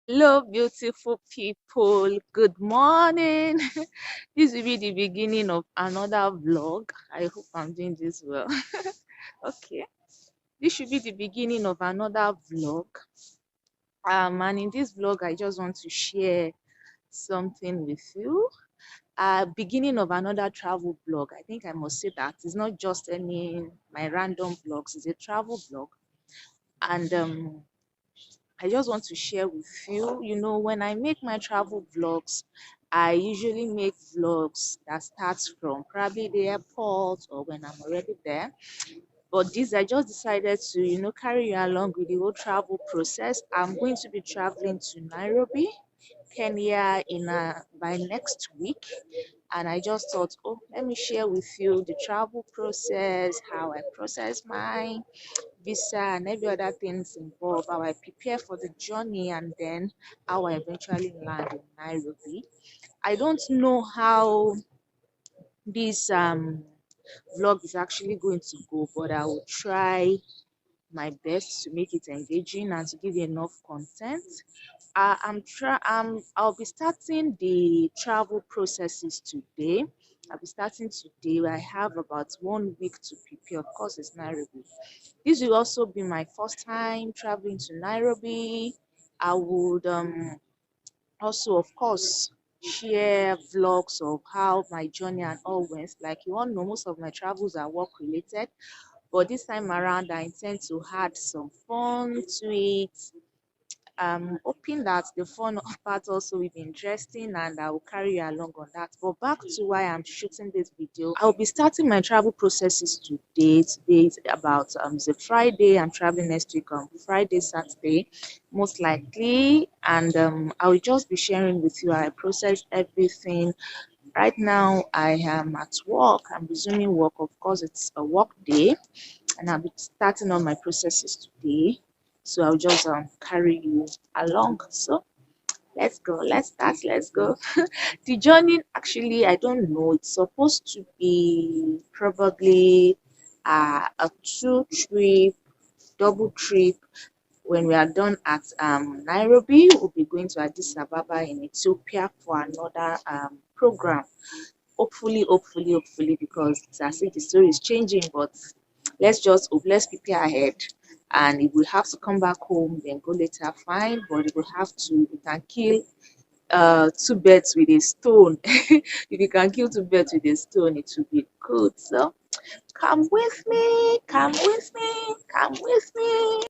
Hello, beautiful people. Good morning. This will be the beginning of another vlog. I hope I'm doing this well. Okay, this should be the beginning of another vlog. And in this vlog, I just want to share something with you. Beginning of another travel vlog. I think I must say that it's not just any my random vlogs. It's a travel vlog, and I just want to share with you, when I make my travel vlogs, I usually make vlogs that starts from probably the airport or when I'm already there. But this, I just decided to, carry you along with the whole travel process. I'm going to be traveling to Nairobi, Kenya by next week. And I just thought, oh, let me share with you the travel process, how I process my visa and every other things involved, how I prepare for the journey, and then how I eventually land in Nairobi. I don't know how this vlog is actually going to go, but I will try my best to make it engaging and to give you enough content. I'll be starting the travel processes today. I'll be starting today. I have about 1 week to prepare. Of course, it's Nairobi. This will also be my first time traveling to Nairobi. I would also, of course, share vlogs of how my journey and all went. Like you all know, most of my travels are work related, but this time around, I intend to add some fun to it. I'm hoping that the fun part also will be interesting and I will carry you along on that. But back to why I'm shooting this video. I'll be starting my travel processes today. Today is about it's a Friday. I'm traveling next week on Friday, Saturday, most likely. And I will just be sharing with you how I process everything. Right now I am at work. I'm resuming work. Of course, it's a work day and I'll be starting on my processes today. So I'll just carry you along. So let's go. Let's start. Let's go. The journey actually, I don't know. It's supposed to be probably a double trip. When we are done at Nairobi, we'll be going to Addis Ababa in Ethiopia for another program. Hopefully, because it's as if the story is changing, but let's prepare ahead. And if we have to come back home, then go later, fine. But if we can kill two birds with a stone. If you can kill two birds with a stone, it will be good. So come with me, come with me, come with me.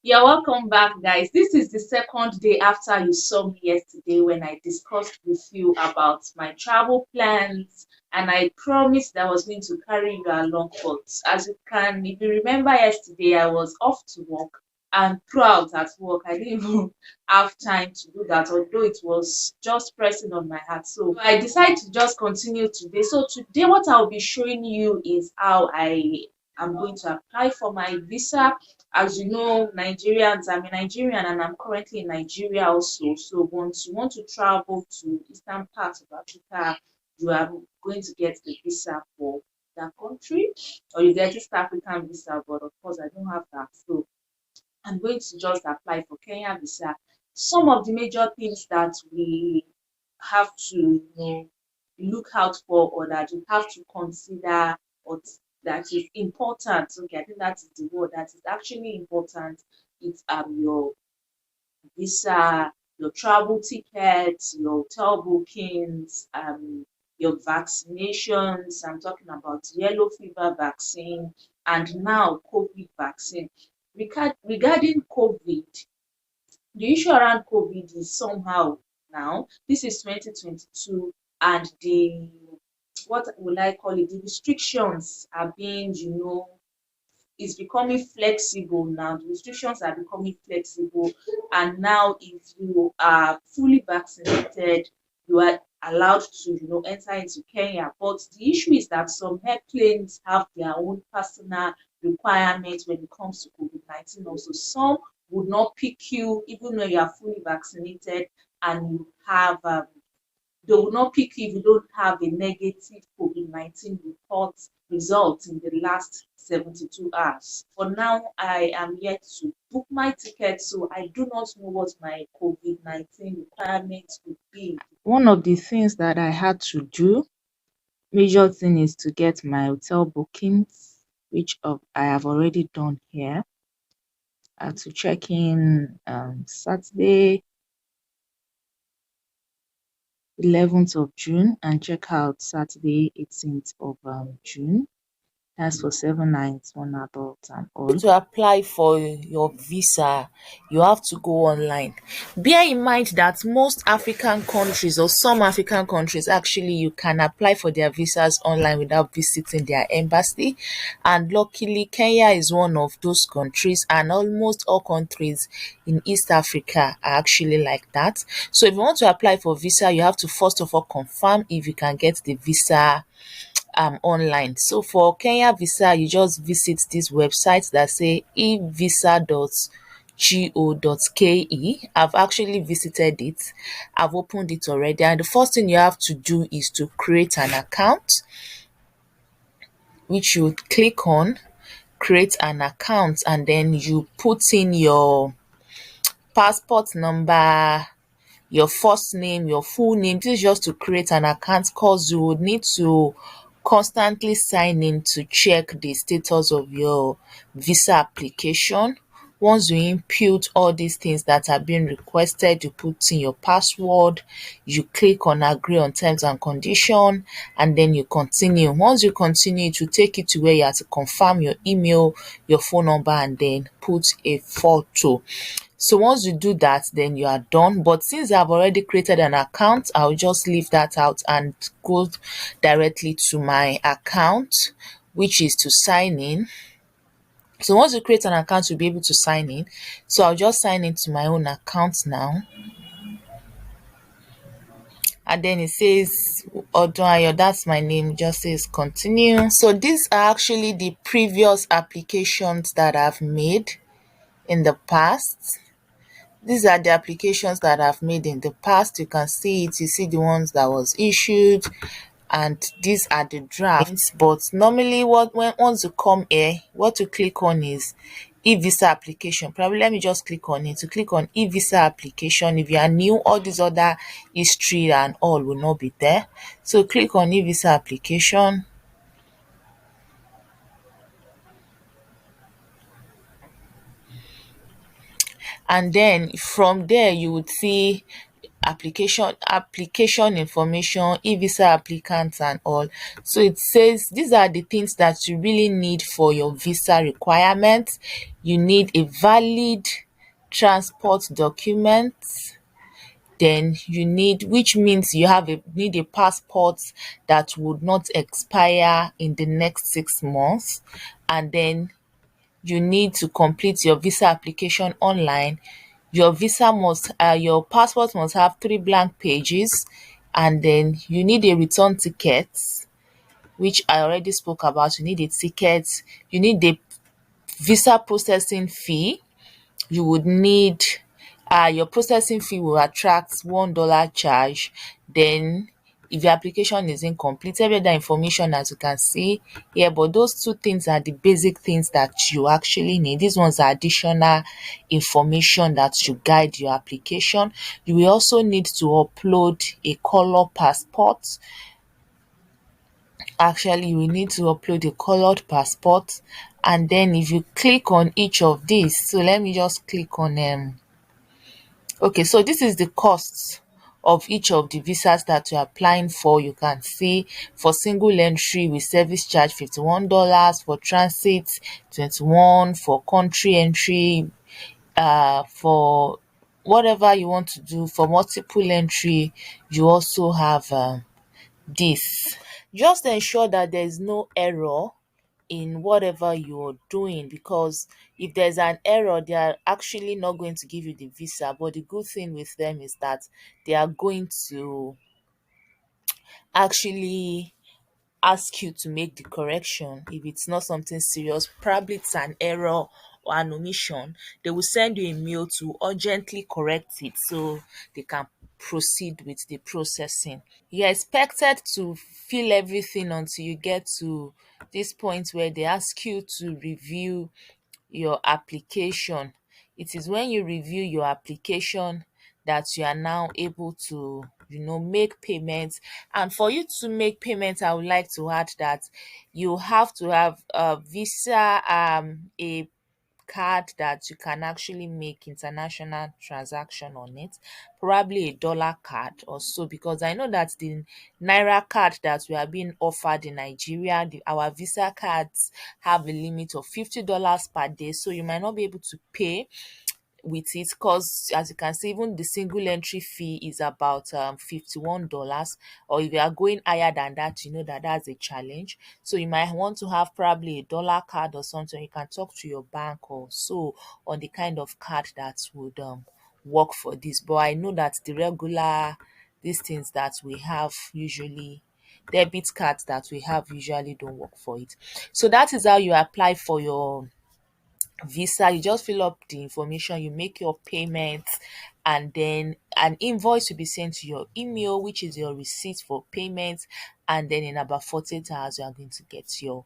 Yeah, welcome back, guys. This is the second day after you saw me yesterday when I discussed with you about my travel plans, and I promised that I was going to carry you along. But as you can, if you remember yesterday, I was off to work, and throughout at work, I didn't even have time to do that, although it was just pressing on my heart. So I decided to just continue today. So today, what I'll be showing you is how I am going to apply for my visa. As you know, Nigerians, I'm a Nigerian and I'm currently in Nigeria also. So once you want to travel to eastern part of Africa, you are going to get the visa for that country, or you get East African visa, but of course I don't have that. So I'm going to just apply for Kenya visa. Some of the major things that we have to look out for, or that you have to consider, or that is important. Okay, I think that is the word that is actually important. It's your visa, your travel tickets, your hotel bookings, your vaccinations. I'm talking about yellow fever vaccine and now COVID vaccine. Regarding COVID, the issue around COVID is somehow now, this is 2022, and the what will I call it? The restrictions are being, is becoming flexible now. The restrictions are becoming flexible, and now if you are fully vaccinated, you are allowed to, enter into Kenya. But the issue is that some airplanes have their own personal requirements when it comes to COVID-19. Also, some would not pick you even when you are fully vaccinated and you have they will not pick you if you don't have a negative COVID-19 report result in the last 72 hours. For now, I am yet to book my ticket, so I do not know what my COVID-19 requirements would be. One of the things that I had to do, major thing, is to get my hotel bookings, which I have already done here. I had to check in Saturday, 11th of June, and check out Saturday, 18th of June. That's for 7 nights, one adult and all. To apply for your visa, you have to go online. Bear in mind that most African countries, or some African countries actually, you can apply for their visas online without visiting their embassy. And luckily, Kenya is one of those countries, and almost all countries in East Africa are actually like that. So if you want to apply for visa, you have to first of all confirm if you can get the visa online. So for Kenya visa, you just visit this website that say evisa.go.ke. I've actually visited it. I've opened it already. And the first thing you have to do is to create an account, which you click on, create an account, and then you put in your passport number, your first name, your full name. This is just to create an account, because you would need to constantly sign in to check the status of your visa application. Once you input all these things that are being requested, you put in your password, you click on agree on terms and condition, and then you continue. Once you continue, it will take you to where you have to confirm your email, your phone number, and then put a photo. So once you do that, then you are done. But since I've already created an account, I'll just leave that out and go directly to my account, which is to sign in. So once you create an account, you'll be able to sign in. So I'll just sign into my own account now. And then it says Odunayo, that's my name, it just says continue. So these are actually the previous applications that I've made in the past. These are the applications that I've made in the past. You can see it. You see the ones that was issued, and these are the drafts. But normally, once you come here, what to click on is e-visa application. Probably let me just click on it. To click on e-visa application, if you are new, all these other history and all will not be there. So click on e-visa application. And then from there you would see application information, e-visa applicants and all. So it says these are the things that you really need for your visa requirements. You need a valid transport document, then you need, which means you need a passport that would not expire in the next 6 months, and then you need to complete your visa application online. Your passport must have 3 blank pages, and then you need a return ticket, which I already spoke about. You need a ticket, you need a visa processing fee. You would need your processing fee will attract $1 charge. Then if your application is incomplete, every other information as you can see here, but those two things are the basic things that you actually need. These ones are additional information that should guide your application. You will also need to upload a color passport. Actually, you will need to upload a colored passport. And then if you click on each of these, so let me just click on okay, so this is the costs of each of the visas that you're applying for. You can see for single entry with service charge $51, for transit 21, for country entry, for whatever you want to do. For multiple entry, you also have this. Just ensure that there is no error in whatever you're doing, because if there's an error, they are actually not going to give you the visa. But the good thing with them is that they are going to actually ask you to make the correction. If it's not something serious, probably it's an error or an omission, they will send you a mail to urgently correct it, so they can proceed with the processing. You're expected to fill everything until you get to this point where they ask you to review your application. It is when you review your application that you are now able to, make payments. And for you to make payments, I would like to add that you have to have a visa, a card that you can actually make international transaction on it, probably a dollar card or so, because I know that the naira card that we are being offered in Nigeria, our visa cards have a limit of $50 per day, so you might not be able to pay with it, because as you can see, even the single entry fee is about $51, or if you are going higher than that, you know that that's a challenge. So you might want to have probably a dollar card or something. You can talk to your bank or so on the kind of card that would work for this. But I know that the regular these things that we have usually, debit cards that we have usually don't work for it. So that is how you apply for your visa. You just fill up the information, you make your payment, and then an invoice will be sent to your email, which is your receipt for payment. And then in about 48 hours, you are going to get your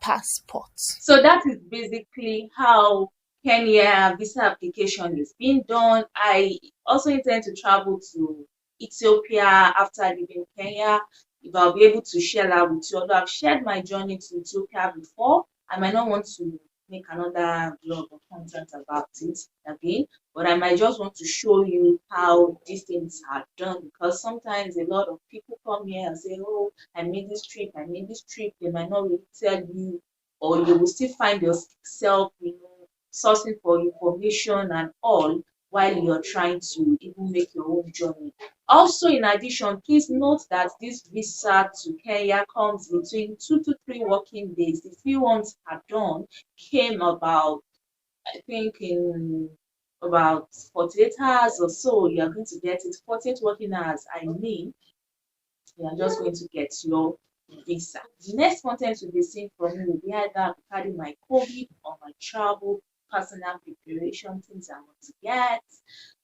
passport. So that is basically how Kenya visa application is being done. I also intend to travel to Ethiopia after leaving Kenya. If I'll be able to share that with you, although I've shared my journey to Ethiopia before, I might not want to make another blog or content about it again, but I might just want to show you how these things are done, because sometimes a lot of people come here and say, oh, I made this trip, I made this trip. They might not really tell you, or you will still find yourself, sourcing for information and all while you're trying to even make your own journey. Also, in addition, please note that this visa to Kenya comes between 2 to 3 working days. The few ones are done came about, I think, in about 48 hours or so. You are going to get it. 48 working hours, I mean, you are just going to get your visa. The next content will be seen from me will be either regarding my COVID or my travel, personal preparation, things I want to get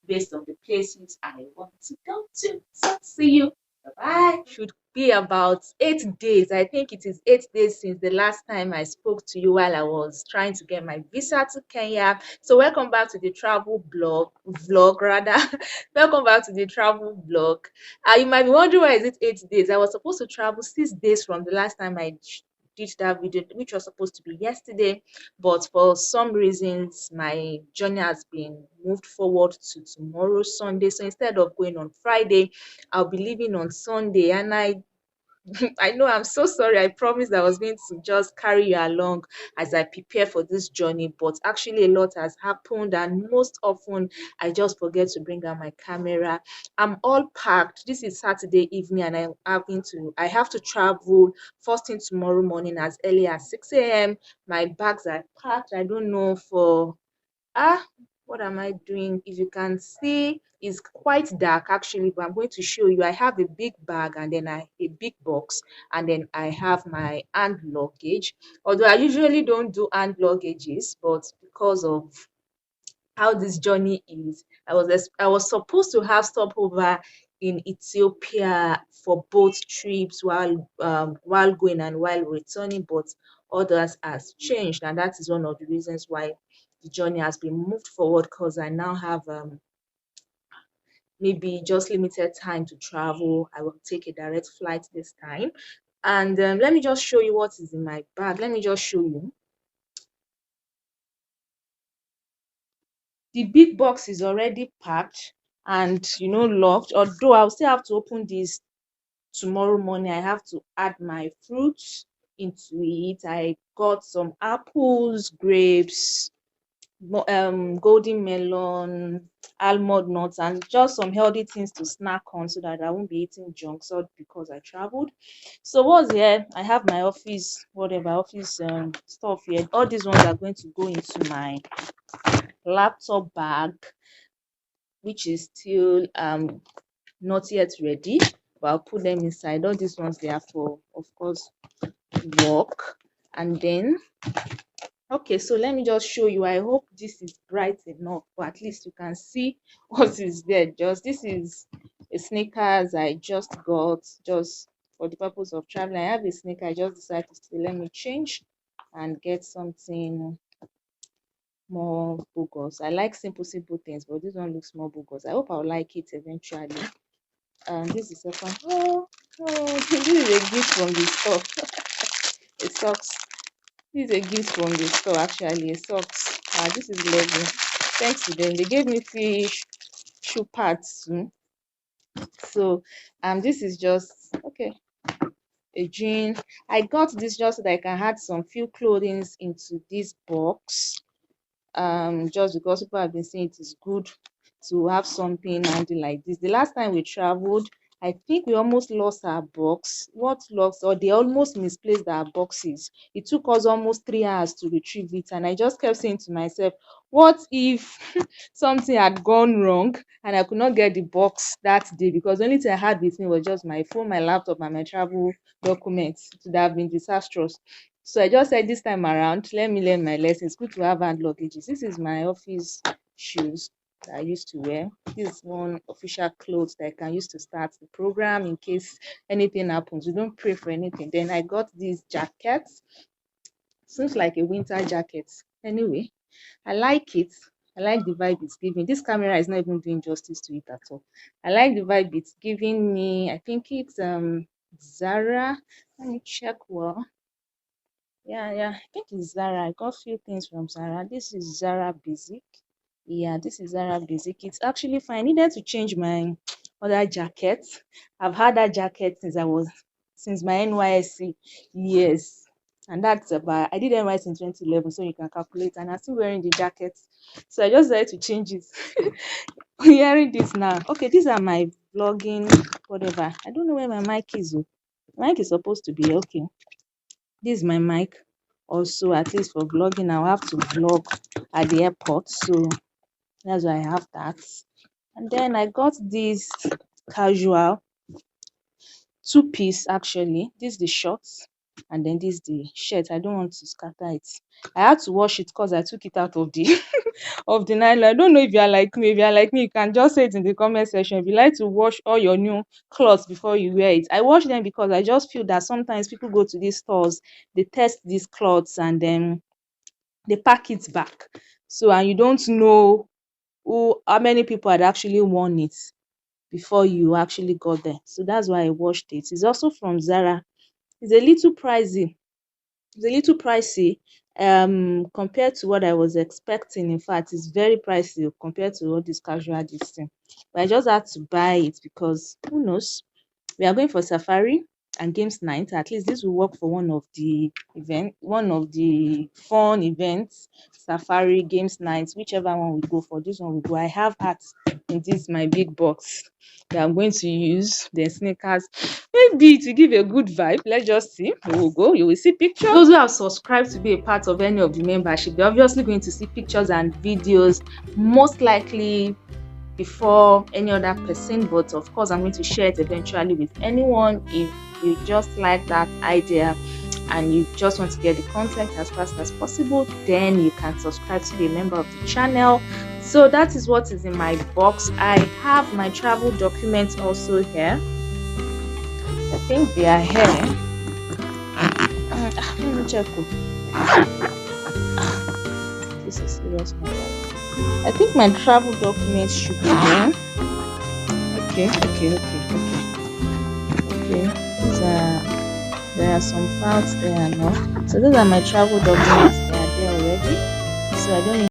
based on the places I want to go to. So see you. Bye-bye. Should be about 8 days. I think it is 8 days since the last time I spoke to you while I was trying to get my visa to Kenya. So welcome back to the travel vlog rather. Welcome back to the travel vlog. You might be wondering, why is it 8 days? I was supposed to travel 6 days from the last time I did that video, which was supposed to be yesterday, but for some reasons my journey has been moved forward to tomorrow, Sunday. So instead of going on Friday, I'll be leaving on Sunday, and I know, I'm so sorry. I promised I was going to just carry you along as I prepare for this journey, but actually a lot has happened, and most often I just forget to bring out my camera. I'm all packed. This is Saturday evening, and I have to travel first thing tomorrow morning as early as 6 a.m. My bags are packed. I don't know for ah what am I doing? If you can see, it's quite dark actually, but I'm going to show you. I have a big bag, and then a big box, and then I have my hand luggage. Although I usually don't do hand luggages, but because of how this journey is, I was supposed to have stopover in Ethiopia for both trips, while going and while returning, but others has changed, and that is one of the reasons why the journey has been moved forward, because I now have maybe just limited time to travel. I will take a direct flight this time. And let me just show you what is in my bag. Let me just show you. The big box is already packed and locked. Although I'll still have to open this tomorrow morning. I have to add my fruits into it. I got some apples, grapes, golden melon, almond nuts, and just some healthy things to snack on, so that I won't be eating junk food because I traveled. So what's here? I have my office, whatever office stuff here. All these ones are going to go into my laptop bag, which is still not yet ready, but I'll put them inside. All these ones, they are for, of course, work. And then, okay, so let me just show you. I hope this is bright enough, but at least you can see what is there. Just this is sneakers I just got just for the purpose of traveling. I have a sneaker. I just decided to say, let me change and get something more bogus. I like simple things, but this one looks more bogus. I hope I'll like it eventually. This is second. This is a gift from the store. It sucks. This is a gift from the store. Actually, it sucks. This is lovely. Thanks to them, they gave me free shoe pads too. So, this is just okay. A jean. I got this just so that I can add some few clothing into this box. Just because people have been saying it is good to have something handy like this. The last time we traveled, I think we almost lost our box. What lost, or they almost misplaced our boxes. It took us almost 3 hours to retrieve it, and I just kept saying to myself, what if something had gone wrong and I could not get the box that day? Because the only thing I had with me was just my phone, my laptop, and my travel documents. It would have been disastrous. So I just said this time around, let me learn my lesson. It's good to have hand luggages. This is my office shoes that I used to wear. This is one official clothes that I can use to start the program in case anything happens. We don't pray for anything. Then I got these jackets. Seems like a winter jacket. Anyway, I like it. I like the vibe it's giving. This camera is not even doing justice to it at all. I like the vibe it's giving me. I think it's Zara. Let me check well. Yeah, I think it's Zara. I got few things from Zara. This is Zara Basic. Yeah, this is Zara Basic. It's actually fine. I needed to change my other jacket. I've had that jacket since my NYSC. Yes. And that's about, I did NYSC in 2011, so you can calculate. And I'm still wearing the jacket. So I just decided to change it. Wearing this now. Okay, these are my vlogging, whatever. I don't know where my mic is. My mic is supposed to be okay. This is my mic. Also, at least for vlogging, I'll have to vlog at the airport. So that's why I have that. And then I got this casual two-piece actually. This is the shorts, and then this is the shirt. I don't want to scatter it. I had to wash it because I took it out of the of the nylon. I don't know if you are like me. If you are like me, you can just say it in the comment section. If you like to wash all your new clothes before you wear it. I wash them because I just feel that sometimes people go to these stores, they test these clothes, and then they pack it back. So, and you don't know how many people had actually worn it before you actually got there. So that's why I washed it. It's also from Zara. It's a little pricey. Compared to what I was expecting. In fact, it's very pricey compared to all this casual this thing. But I just had to buy it because who knows? We are going for safari and games night. At least this will work for one of the fun events, safari, games nights, whichever one we go for. This one will go. I have hats in this my big box that I'm going to use. The sneakers, maybe to give a good vibe. Let's just see. We will go. You will see pictures. Those who have subscribed to be a part of any of the membership, they're obviously going to see pictures and videos, most likely before any other person, but of course I'm going to share it eventually with anyone. If you just like that idea and you just want to get the content as fast as possible, then you can subscribe to be a member of the channel. So that is what is in my box. I have my travel documents also here. I think they are here. Let me check. This is serious. I think my travel documents should be there. Okay. There are some files there now. So those are my travel documents. They are there already. So I don't need